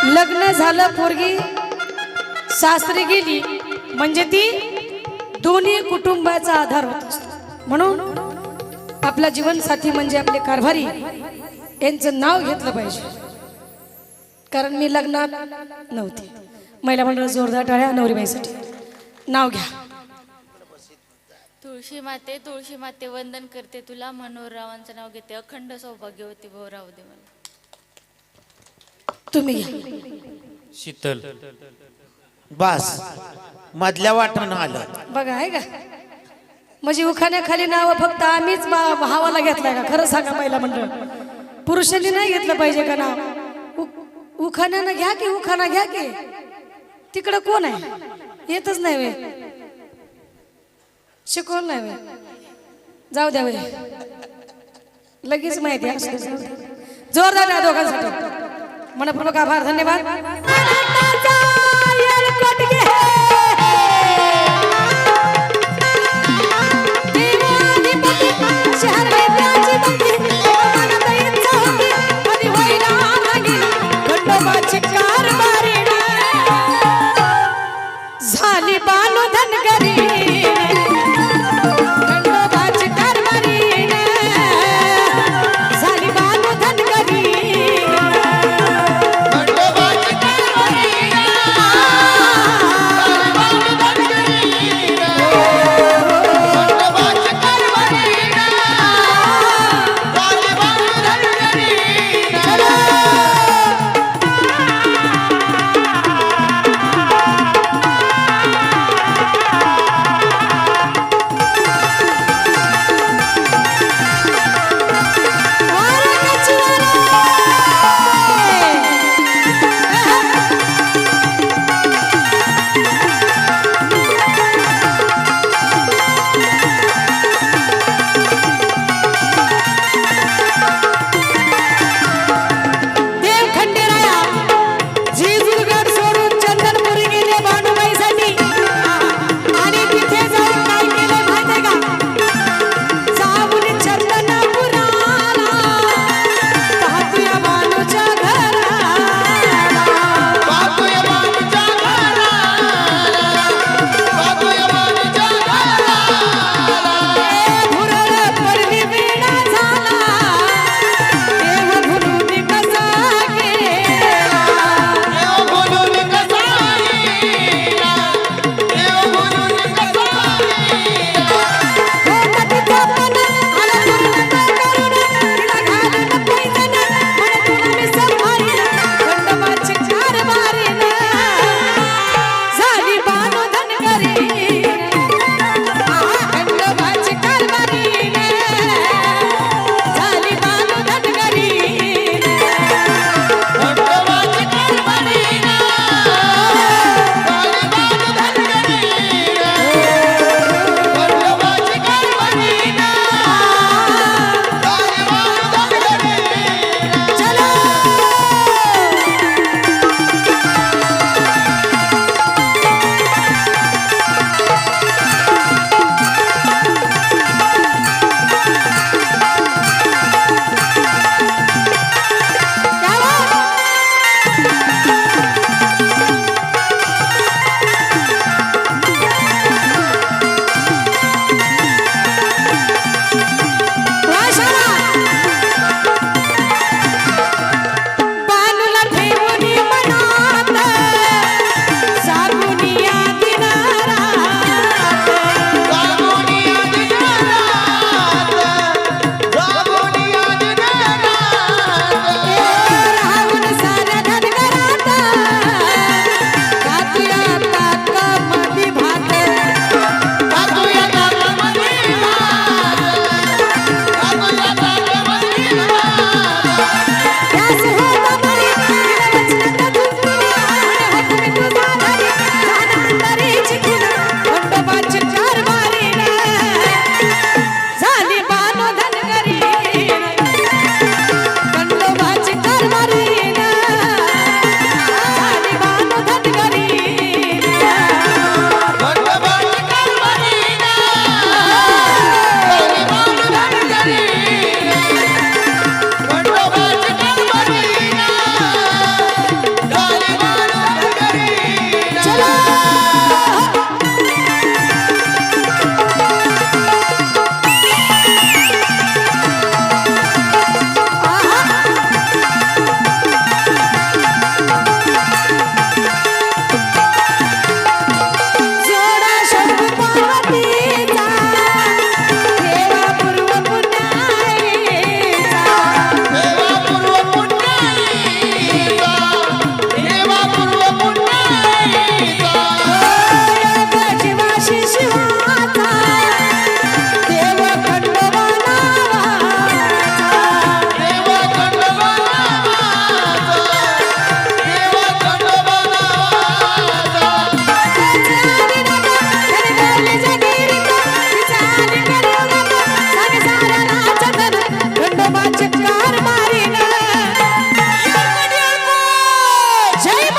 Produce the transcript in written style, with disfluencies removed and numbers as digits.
लग्न झालं पोरगी सासरी गेली म्हणजे ती दोन्ही कुटुंबाचा आधार होत असतो। म्हणून आपला जीवनसाथी म्हणजे आपले कारभारी यांचं नाव घेतलं पाहिजे। कारण मी लग्नात नव्हते। महिला मंडळ जोरदार टाळ्या नवरीबाईसाठी। नाव घ्या। तुळशी माते वंदन करते तुला। मनोहररावांचं नाव घेते। अखंड सौभाग्यवती भाऊ राहू दे मला। तुम्ही घ्या। शीतल बस मधल्या वाटण आलं बघा आहे का? म्हणजे उखाण्याखाली नाव फक्त आम्हीच भावाला घेतलाय का? खरं सांगा महिला मंडळ, पुरुषांनी नाही घेतलं पाहिजे का नाव? उखाण्यानं घ्या की, उखाणा घ्या की। तिकडं कोण आहे? येतच नाही वे, शिकवलं नाही वे, जाऊ द्या वे, लगेच माहिती आहे। जोरदार द्या दोघांसाठी। मनपूर्वक आभार, धन्यवाद। झाली बालू धनगरी जय